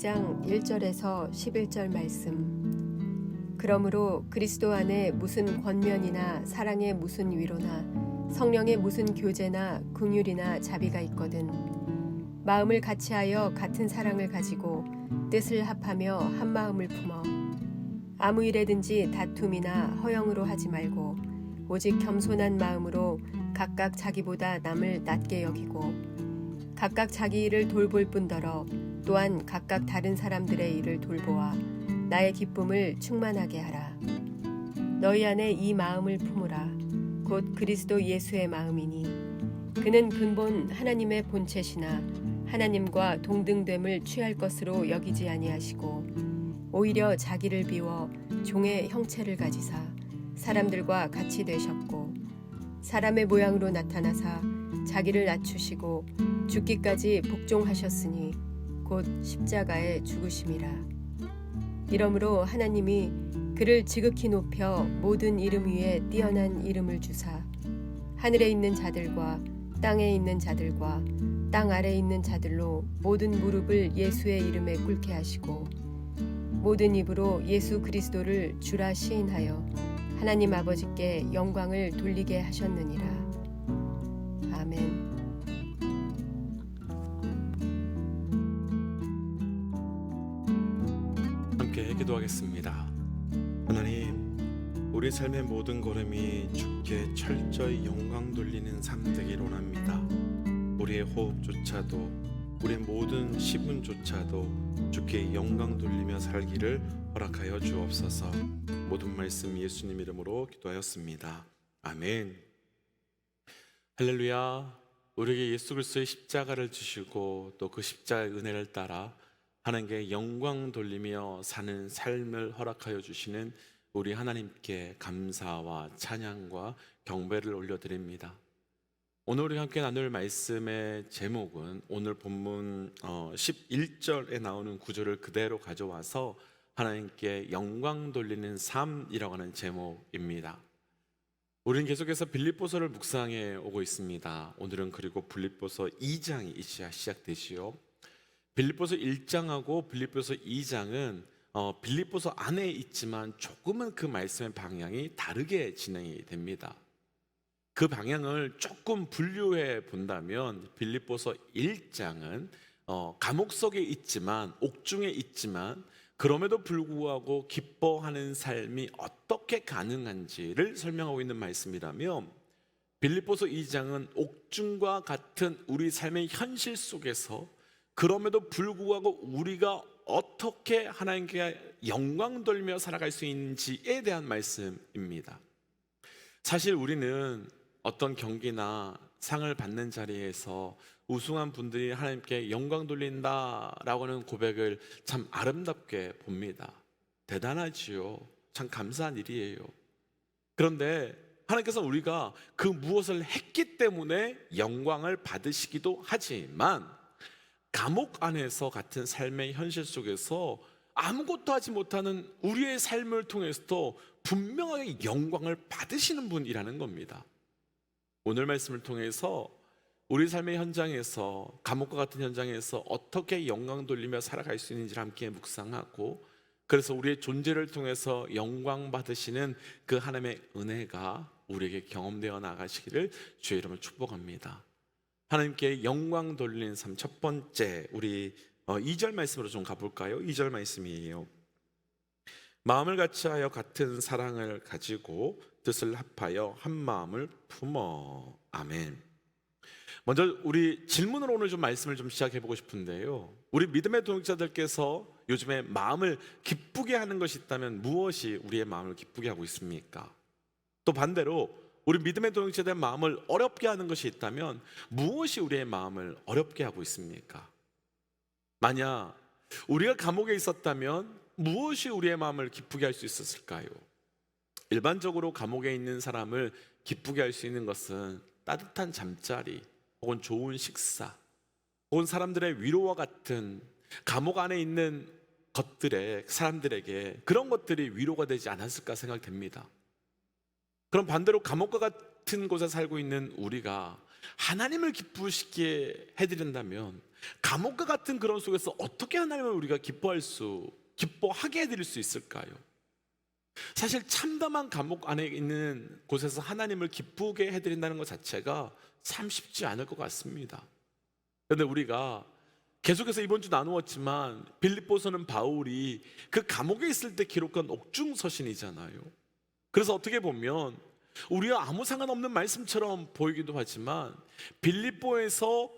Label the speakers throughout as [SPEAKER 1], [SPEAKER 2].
[SPEAKER 1] 2장 1절에서 11절 말씀. 그러므로 그리스도 안에 무슨 권면이나 사랑의 무슨 위로나 성령의 무슨 교제나 긍휼이나 자비가 있거든 마음을 같이하여 같은 사랑을 가지고 뜻을 합하며 한 마음을 품어 아무 일에든지 다툼이나 허영으로 하지 말고 오직 겸손한 마음으로 각각 자기보다 남을 낮게 여기고 각각 자기 일을 돌볼 뿐더러 또한 각각 다른 사람들의 일을 돌보아 나의 기쁨을 충만하게 하라. 너희 안에 이 마음을 품으라. 곧 그리스도 예수의 마음이니 그는 근본 하나님의 본체시나 하나님과 동등됨을 취할 것으로 여기지 아니하시고 오히려 자기를 비워 종의 형체를 가지사 사람들과 같이 되셨고 사람의 모양으로 나타나사 자기를 낮추시고 죽기까지 복종하셨으니 곧 십자가에 죽으심이라. 이러므로 하나님이 그를 지극히 높여 모든 이름 위에 뛰어난 이름을 주사 하늘에 있는 자들과 땅에 있는 자들과 땅 아래에 있는 자들로 모든 무릎을 예수의 이름에 꿇게 하시고 모든 입으로 예수 그리스도를 주라 시인하여 하나님 아버지께 영광을 돌리게 하셨느니라. 아멘.
[SPEAKER 2] 함께 기도하겠습니다. 하나님, 우리 삶의 모든 걸음이 주께 철저히 영광 돌리는 삶 되기를 원합니다. 우리의 호흡조차도 우리의 모든 시분조차도 주께 영광 돌리며 살기를 허락하여 주옵소서. 모든 말씀 예수님 이름으로 기도하였습니다. 아멘. 할렐루야. 우리에게 예수 그리스도의 십자가를 주시고 또 그 십자가의 은혜를 따라 하나님께 영광 돌리며 사는 삶을 허락하여 주시는 우리 하나님께 감사와 찬양과 경배를 올려드립니다. 오늘 우리 함께 나눌 말씀의 제목은 오늘 본문 11절에 나오는 구절을 그대로 가져와서 하나님께 영광 돌리는 삶이라고 하는 제목입니다. 우리는 계속해서 빌립보서를 묵상해 오고 있습니다. 오늘은 그리고 빌립보서 2장이 시작되지요. 빌립보서 1장하고 빌립보서 2장은 빌립보서 안에 있지만 조금은 그 말씀의 방향이 다르게 진행이 됩니다. 그 방향을 조금 분류해 본다면 빌립보서 1장은 감옥 속에 있지만 옥중에 있지만 그럼에도 불구하고 기뻐하는 삶이 어떻게 가능한지를 설명하고 있는 말씀이라면 빌립보서 2장은 옥중과 같은 우리 삶의 현실 속에서 그럼에도 불구하고 우리가 어떻게 하나님께 영광 돌며 살아갈 수 있는지에 대한 말씀입니다. 사실 우리는 어떤 경기나 상을 받는 자리에서 우승한 분들이 하나님께 영광 돌린다라고 하는 고백을 참 아름답게 봅니다. 대단하지요. 참 감사한 일이에요. 그런데 하나님께서 우리가 그 무엇을 했기 때문에 영광을 받으시기도 하지만 감옥 안에서 같은 삶의 현실 속에서 아무것도 하지 못하는 우리의 삶을 통해서도 분명하게 영광을 받으시는 분이라는 겁니다. 오늘 말씀을 통해서 우리 삶의 현장에서 감옥과 같은 현장에서 어떻게 영광 돌리며 살아갈 수 있는지를 함께 묵상하고 그래서 우리의 존재를 통해서 영광 받으시는 그 하나님의 은혜가 우리에게 경험되어 나가시기를 주의 이름으로 축복합니다. 하나님께 영광 돌리는 삶 첫 번째 우리 2절 말씀으로 좀 가볼까요? 2절 말씀이에요. 마음을 같이하여 같은 사랑을 가지고 뜻을 합하여 한 마음을 품어. 아멘. 먼저 우리 질문으로 오늘 좀 말씀을 좀 시작해 보고 싶은데요. 우리 믿음의 동역자들께서 요즘에 마음을 기쁘게 하는 것이 있다면 무엇이 우리의 마음을 기쁘게 하고 있습니까? 또 반대로 우리 믿음의 동역자들의 마음을 어렵게 하는 것이 있다면 무엇이 우리의 마음을 어렵게 하고 있습니까? 만약 우리가 감옥에 있었다면 무엇이 우리의 마음을 기쁘게 할 수 있었을까요? 일반적으로 감옥에 있는 사람을 기쁘게 할 수 있는 것은 따뜻한 잠자리 혹은 좋은 식사 혹은 사람들의 위로와 같은 감옥 안에 있는 것들에 사람들에게 그런 것들이 위로가 되지 않았을까 생각됩니다. 그럼 반대로 감옥과 같은 곳에 살고 있는 우리가 하나님을 기쁘시게 해드린다면 감옥과 같은 그런 속에서 어떻게 하나님을 우리가 기뻐하게 해드릴 수 있을까요? 사실 참담한 감옥 안에 있는 곳에서 하나님을 기쁘게 해드린다는 것 자체가 참 쉽지 않을 것 같습니다. 그런데 우리가 계속해서 이번 주 나누었지만 빌립보서는 바울이 그 감옥에 있을 때 기록한 옥중서신이잖아요. 그래서 어떻게 보면 우리와 아무 상관없는 말씀처럼 보이기도 하지만 빌립보서에서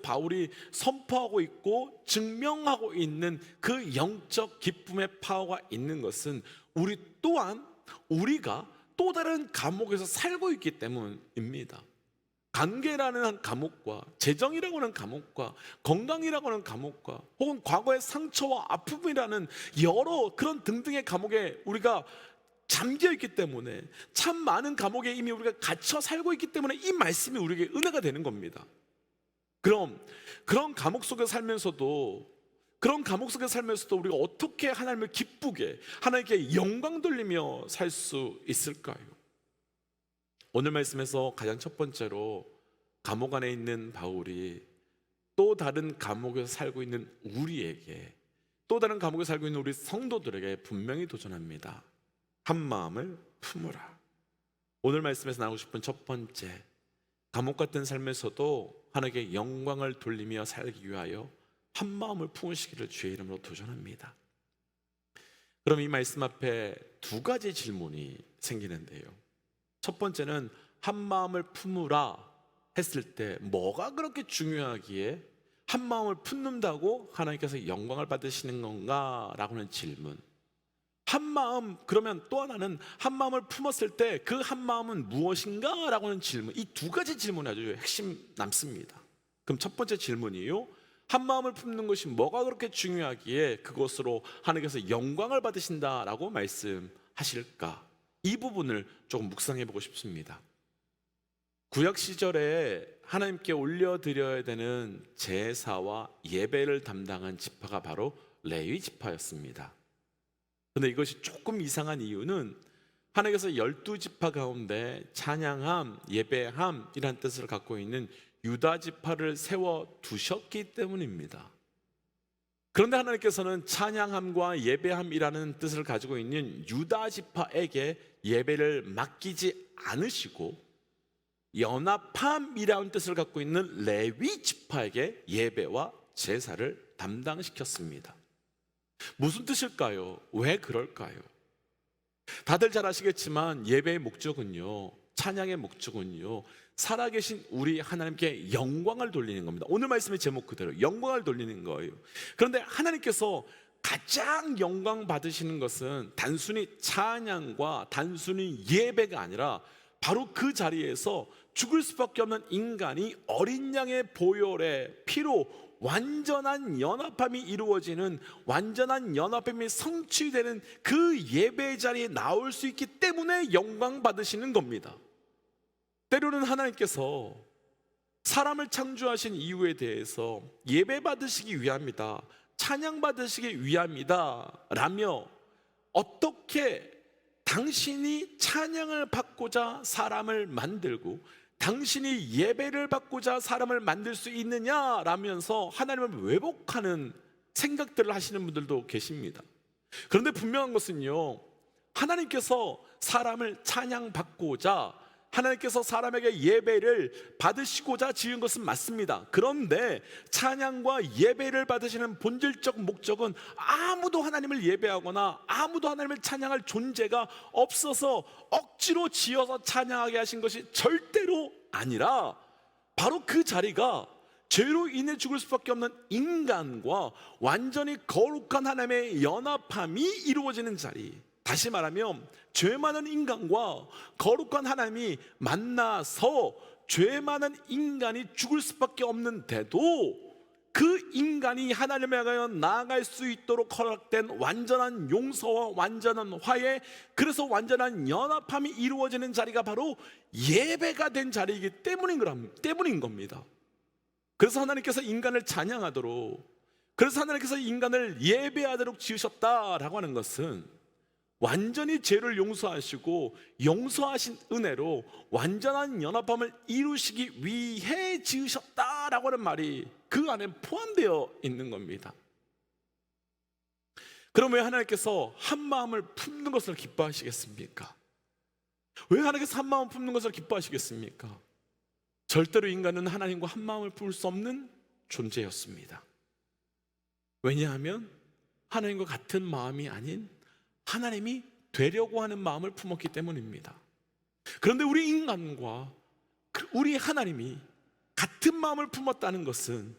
[SPEAKER 2] 바울이 선포하고 있고 증명하고 있는 그 영적 기쁨의 파워가 있는 것은 우리 또한 우리가 또 다른 감옥에서 살고 있기 때문입니다. 관계라는 감옥과 재정이라고 하는 감옥과 건강이라고 하는 감옥과 혹은 과거의 상처와 아픔이라는 여러 그런 등등의 감옥에 우리가 잠겨 있기 때문에, 참 많은 감옥에 이미 우리가 갇혀 살고 있기 때문에 이 말씀이 우리에게 은혜가 되는 겁니다. 그럼 그런 감옥 속에 살면서도 우리가 어떻게 하나님을 기쁘게, 하나님께 영광 돌리며 살 수 있을까요? 오늘 말씀에서 가장 첫 번째로 감옥 안에 있는 바울이 또 다른 감옥에서 살고 있는 우리에게, 또 다른 감옥에 살고 있는 우리 성도들에게 분명히 도전합니다. 한 마음을 품으라. 오늘 말씀에서 나오고 싶은 첫 번째, 감옥 같은 삶에서도 하나님께 영광을 돌리며 살기 위하여 한 마음을 품으시기를 주의 이름으로 도전합니다. 그럼 이 말씀 앞에 두 가지 질문이 생기는데요. 첫 번째는 한 마음을 품으라 했을 때 뭐가 그렇게 중요하기에 한 마음을 품는다고 하나님께서 영광을 받으시는 건가? 라고 하는 질문. 한 마음, 그러면 또 하나는 한 마음을 품었을 때 그 한 마음은 무엇인가? 라고 하는 질문. 이 두 가지 질문이 아주 핵심 남습니다. 그럼 첫 번째 질문이요, 한 마음을 품는 것이 뭐가 그렇게 중요하기에 그것으로 하나님께서 영광을 받으신다라고 말씀하실까? 이 부분을 조금 묵상해 보고 싶습니다. 구약 시절에 하나님께 올려드려야 되는 제사와 예배를 담당한 지파가 바로 레위 지파였습니다. 그런데 이것이 조금 이상한 이유는 하나님께서 12지파 가운데 찬양함, 예배함이라는 뜻을 갖고 있는 유다 지파를 세워두셨기 때문입니다. 그런데 하나님께서는 찬양함과 예배함이라는 뜻을 가지고 있는 유다 지파에게 예배를 맡기지 않으시고 연합함이라는 뜻을 갖고 있는 레위 지파에게 예배와 제사를 담당시켰습니다. 무슨 뜻일까요? 왜 그럴까요? 다들 잘 아시겠지만 예배의 목적은요, 찬양의 목적은요, 살아계신 우리 하나님께 영광을 돌리는 겁니다. 오늘 말씀의 제목 그대로 영광을 돌리는 거예요. 그런데 하나님께서 가장 영광 받으시는 것은 단순히 찬양과 단순히 예배가 아니라 바로 그 자리에서 죽을 수밖에 없는 인간이 어린 양의 보혈의 피로 완전한 연합함이 이루어지는, 완전한 연합함이 성취되는 그 예배 자리에 나올 수 있기 때문에 영광 받으시는 겁니다. 때로는 하나님께서 사람을 창조하신 이유에 대해서 예배 받으시기 위함이다, 찬양 받으시기 위함이다 라며 어떻게 당신이 찬양을 받고자 사람을 만들고 당신이 예배를 받고자 사람을 만들 수 있느냐 라면서 하나님을 왜곡하는 생각들을 하시는 분들도 계십니다. 그런데 분명한 것은요, 하나님께서 사람을 찬양받고자, 하나님께서 사람에게 예배를 받으시고자 지은 것은 맞습니다. 그런데 찬양과 예배를 받으시는 본질적 목적은 아무도 하나님을 예배하거나 아무도 하나님을 찬양할 존재가 없어서 억지로 지어서 찬양하게 하신 것이 절대로 아니라 바로 그 자리가 죄로 인해 죽을 수밖에 없는 인간과 완전히 거룩한 하나님의 연합함이 이루어지는 자리, 다시 말하면 죄 많은 인간과 거룩한 하나님이 만나서 죄 많은 인간이 죽을 수밖에 없는데도 그 인간이 하나님에 향하여 나아갈 수 있도록 허락된 완전한 용서와 완전한 화해, 그래서 완전한 연합함이 이루어지는 자리가 바로 예배가 된 자리이기 때문인 겁니다. 그래서 하나님께서 인간을 찬양하도록, 그래서 하나님께서 인간을 예배하도록 지으셨다라고 하는 것은 완전히 죄를 용서하시고 용서하신 은혜로 완전한 연합함을 이루시기 위해 지으셨다라고 하는 말이 그 안에 포함되어 있는 겁니다. 그럼 왜 하나님께서 한 마음을 품는 것을 기뻐하시겠습니까? 왜 하나님께서 한 마음을 품는 것을 기뻐하시겠습니까? 절대로 인간은 하나님과 한 마음을 품을 수 없는 존재였습니다. 왜냐하면 하나님과 같은 마음이 아닌 하나님이 되려고 하는 마음을 품었기 때문입니다. 그런데 우리 인간과 우리 하나님이 같은 마음을 품었다는 것은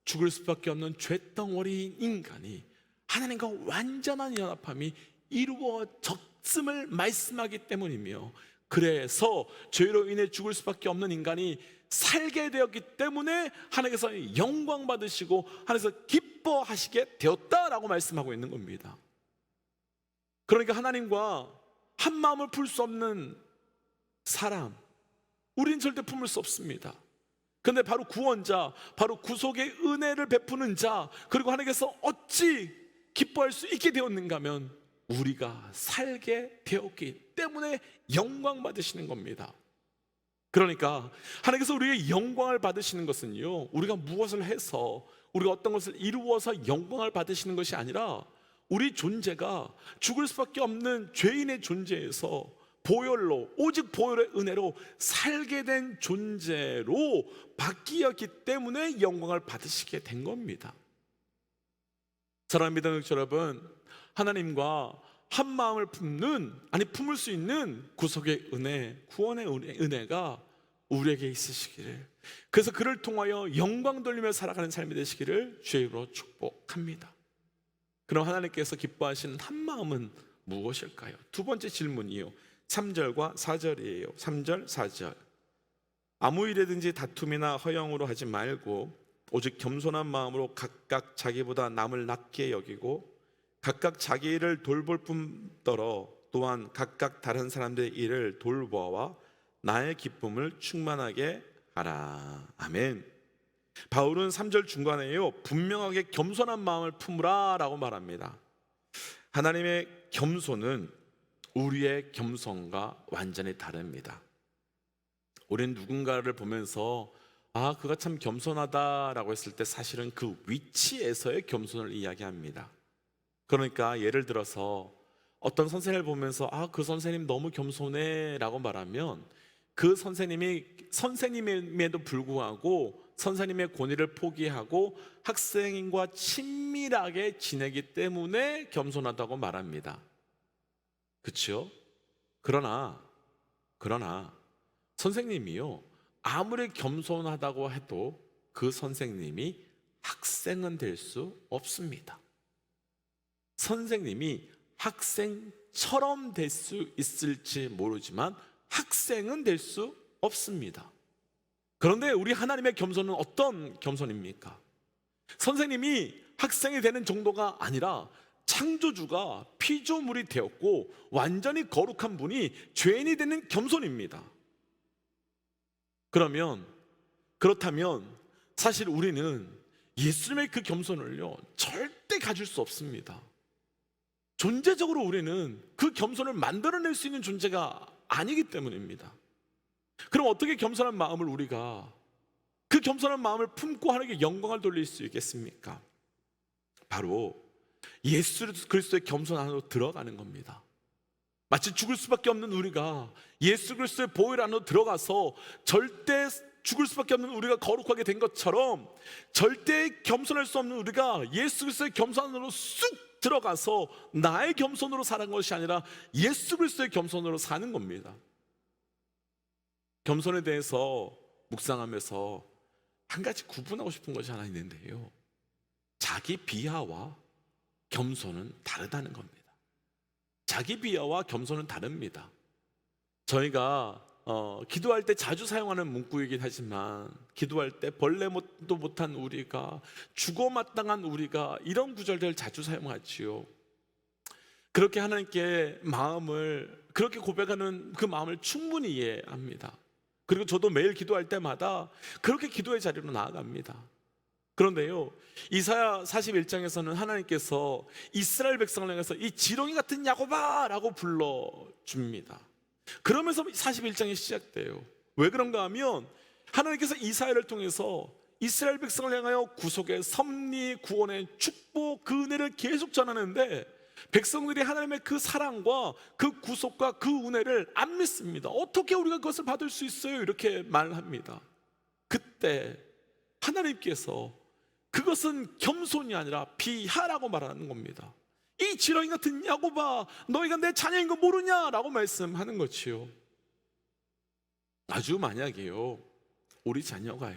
[SPEAKER 2] 죽을 수밖에 없는 죄덩어리인 인간이 하나님과 완전한 연합함이 이루어졌음을 말씀하기 때문이며, 그래서 죄로 인해 죽을 수밖에 없는 인간이 살게 되었기 때문에 하나님께서 영광 받으시고 하나님께서 기뻐하시게 되었다라고 말씀하고 있는 겁니다. 그러니까 하나님과 한 마음을 풀 수 없는 사람, 우리는 절대 품을 수 없습니다. 그런데 바로 구원자, 바로 구속의 은혜를 베푸는 자, 그리고 하나님께서 어찌 기뻐할 수 있게 되었는가 하면 우리가 살게 되었기 때문에 영광 받으시는 겁니다. 그러니까 하나님께서 우리의 영광을 받으시는 것은요, 우리가 무엇을 해서, 우리가 어떤 것을 이루어서 영광을 받으시는 것이 아니라 우리 존재가 죽을 수밖에 없는 죄인의 존재에서 보혈로, 오직 보혈의 은혜로 살게 된 존재로 바뀌었기 때문에 영광을 받으시게 된 겁니다. 사랑하는 믿음의 여러분, 하나님과 한 마음을 품을 수 있는 구속의 은혜, 구원의 은혜가 우리에게 있으시기를, 그래서 그를 통하여 영광 돌리며 살아가는 삶이 되시기를 주의 이름으로 축복합니다. 그럼 하나님께서 기뻐하시는 한 마음은 무엇일까요? 두 번째 질문이요, 3절과 4절이에요. 3절, 4절. 아무 일에든지 다툼이나 허영으로 하지 말고 오직 겸손한 마음으로 각각 자기보다 남을 낮게 여기고 각각 자기 일을 돌볼 뿐더러 또한 각각 다른 사람들의 일을 돌보아와 나의 기쁨을 충만하게 하라. 아멘. 바울은 3절 중간에요, 분명하게 겸손한 마음을 품으라 라고 말합니다. 하나님의 겸손은 우리의 겸손과 완전히 다릅니다. 우리는 누군가를 보면서 아, 그가 참 겸손하다라고 했을 때 사실은 그 위치에서의 겸손을 이야기합니다. 그러니까 예를 들어서 어떤 선생님을 보면서 아, 그 선생님 너무 겸손해 라고 말하면 그 선생님이 선생님임에도 불구하고 선생님의 권위를 포기하고 학생과 친밀하게 지내기 때문에 겸손하다고 말합니다. 그렇죠? 그러나 선생님이요, 아무리 겸손하다고 해도 그 선생님이 학생은 될 수 없습니다. 선생님이 학생처럼 될 수 있을지 모르지만 학생은 될 수 없습니다. 그런데 우리 하나님의 겸손은 어떤 겸손입니까? 선생님이 학생이 되는 정도가 아니라 창조주가 피조물이 되었고 완전히 거룩한 분이 죄인이 되는 겸손입니다. 그렇다면 사실 우리는 예수님의 그 겸손을요 절대 가질 수 없습니다. 존재적으로 우리는 그 겸손을 만들어낼 수 있는 존재가 아니기 때문입니다. 그럼 어떻게 겸손한 마음을 우리가, 그 겸손한 마음을 품고 하나님께 영광을 돌릴 수 있겠습니까? 바로 예수 그리스도의 겸손 안으로 들어가는 겁니다. 마치 죽을 수밖에 없는 우리가 예수 그리스도의 보혈 안으로 들어가서 절대 죽을 수밖에 없는 우리가 거룩하게 된 것처럼 절대 겸손할 수 없는 우리가 예수 그리스도의 겸손 안으로 쑥 들어가서 나의 겸손으로 사는 것이 아니라 예수 그리스도의 겸손으로 사는 겁니다. 겸손에 대해서 묵상하면서 한 가지 구분하고 싶은 것이 하나 있는데요, 자기 비하와 겸손은 다르다는 겁니다. 자기 비하와 겸손은 다릅니다. 저희가 기도할 때 자주 사용하는 문구이긴 하지만, 기도할 때 벌레도 못한 우리가, 죽어마땅한 우리가, 이런 구절들을 자주 사용하지요. 그렇게 하나님께 마음을, 그렇게 고백하는 그 마음을 충분히 이해합니다. 그리고 저도 매일 기도할 때마다 그렇게 기도의 자리로 나아갑니다. 그런데요, 이사야 41장에서는 하나님께서 이스라엘 백성을 향해서 이 지렁이 같은 야곱아라고 불러줍니다. 그러면서 41장이 시작돼요. 왜 그런가 하면 하나님께서 이사야를 통해서 이스라엘 백성을 향하여 구속의 섭리, 구원의 축복, 그 은혜를 계속 전하는데 백성들이 하나님의 그 사랑과 그 구속과 그 은혜를 안 믿습니다. 어떻게 우리가 그것을 받을 수 있어요? 이렇게 말합니다. 그때 하나님께서 그것은 겸손이 아니라 비하라고 말하는 겁니다. 이 지렁이 같은 야곱아, 너희가 내 자녀인 거 모르냐라고 말씀하는 거지요. 아주 만약에요, 우리 자녀가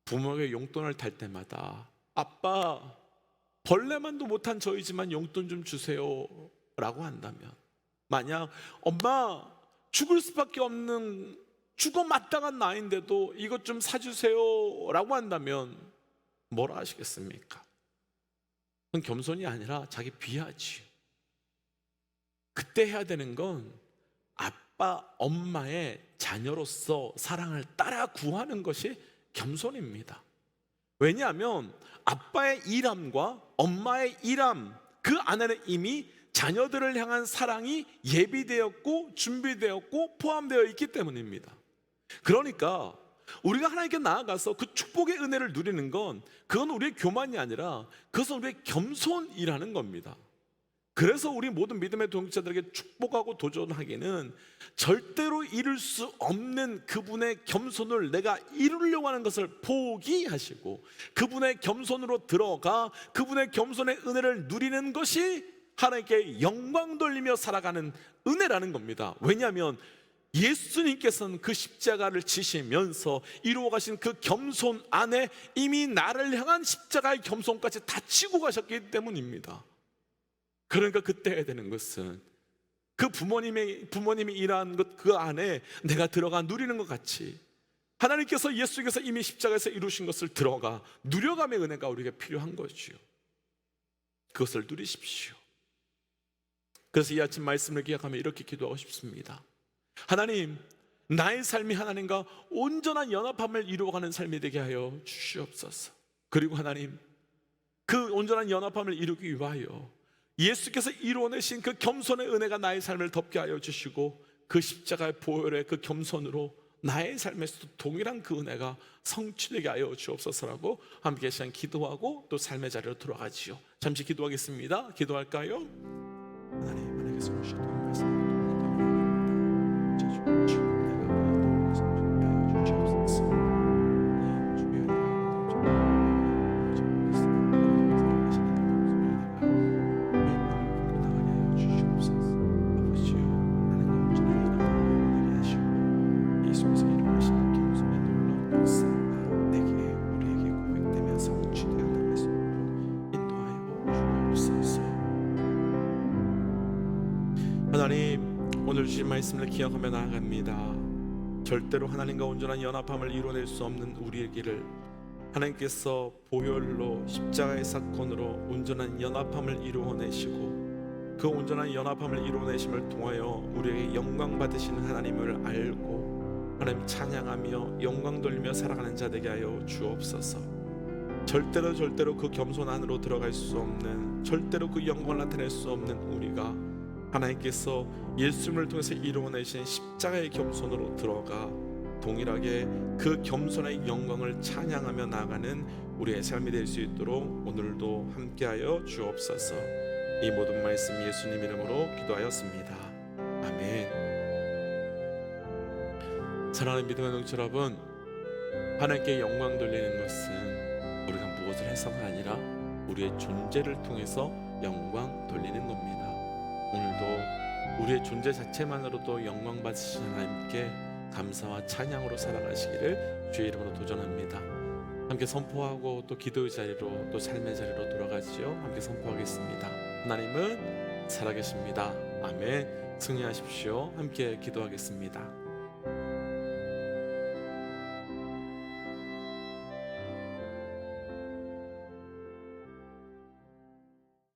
[SPEAKER 2] 부모에게 용돈을 탈 때마다 아빠, 벌레만도 못한 저희지만 용돈 좀 주세요 라고 한다면, 만약 엄마, 죽을 수밖에 없는 죽어 마땅한 나이인데도 이것 좀 사주세요 라고 한다면 뭐라 하시겠습니까? 그건 겸손이 아니라 자기 비하지. 그때 해야 되는 건 아빠, 엄마의 자녀로서 사랑을 따라 구하는 것이 겸손입니다. 왜냐하면 아빠의 일함과 엄마의 일함, 그 안에는 이미 자녀들을 향한 사랑이 예비되었고 준비되었고 포함되어 있기 때문입니다. 그러니까 우리가 하나님께 나아가서 그 축복의 은혜를 누리는 건, 그건 우리의 교만이 아니라 그것은 우리의 겸손이라는 겁니다. 그래서 우리 모든 믿음의 동역자들에게 축복하고 도전하기는 절대로 이룰 수 없는 그분의 겸손을 내가 이루려고 하는 것을 포기하시고 그분의 겸손으로 들어가 그분의 겸손의 은혜를 누리는 것이 하나님께 영광 돌리며 살아가는 은혜라는 겁니다. 왜냐하면 예수님께서는 그 십자가를 지시면서 이루어 가신 그 겸손 안에 이미 나를 향한 십자가의 겸손까지 다 치고 가셨기 때문입니다. 그러니까 그때 해야 되는 것은 그 부모님이 일한 것 그 안에 내가 들어가 누리는 것 같이 하나님께서 예수께서 이미 십자가에서 이루신 것을 들어가 누려감의 은혜가 우리에게 필요한 거지요. 그것을 누리십시오. 그래서 이 아침 말씀을 기억하며 이렇게 기도하고 싶습니다. 하나님, 나의 삶이 하나님과 온전한 연합함을 이루어가는 삶이 되게 하여 주시옵소서. 그리고 하나님, 그 온전한 연합함을 이루기 위하여 예수께서 이루어내신 그 겸손의 은혜가 나의 삶을 덮게 하여 주시고 그 십자가의 보혈의 그 겸손으로 나의 삶에서도 동일한 그 은혜가 성취되게 하여 주옵소서라고 함께 시간 기도하고 또 삶의 자리로 돌아가지요. 잠시 기도하겠습니다. 기도할까요? 하나님, 하나님께서 주셨던 말씀 하나님, 오늘 주신 말씀을 기억하며 나아갑니다. 절대로 하나님과 온전한 연합함을 이루어낼 수 없는 우리의 길을 하나님께서 보혈로 십자가의 사건으로 온전한 연합함을 이루어내시고 그 온전한 연합함을 이루어내심을 통하여 우리에게 영광 받으시는 하나님을 알고 하나님 찬양하며 영광 돌리며 살아가는 자 되게 하여 주옵소서. 절대로 그 겸손 안으로 들어갈 수 없는, 절대로 그 영광을 나타낼 수 없는 우리가 하나님께서 예수님을 통해서 이루어내신 십자가의 겸손으로 들어가 동일하게 그 겸손의 영광을 찬양하며 나아가는 우리의 삶이 될 수 있도록 오늘도 함께하여 주옵소서. 이 모든 말씀 예수님 이름으로 기도하였습니다. 아멘. 사랑하는 믿음의 동지 여러분, 하나님께 영광 돌리는 것은 우리가 무엇을 해서가 아니라 우리의 존재를 통해서 영광 돌리는 겁니다. 오늘도 우리의 존재 자체만으로도 영광 받으신 하나님께 감사와 찬양으로 살아가시기를 주의 이름으로 도전합니다. 함께 선포하고 또 기도의 자리로 또 삶의 자리로 돌아가지요. 함께 선포하겠습니다. 하나님은 살아계십니다. 아멘. 승리하십시오. 함께 기도하겠습니다.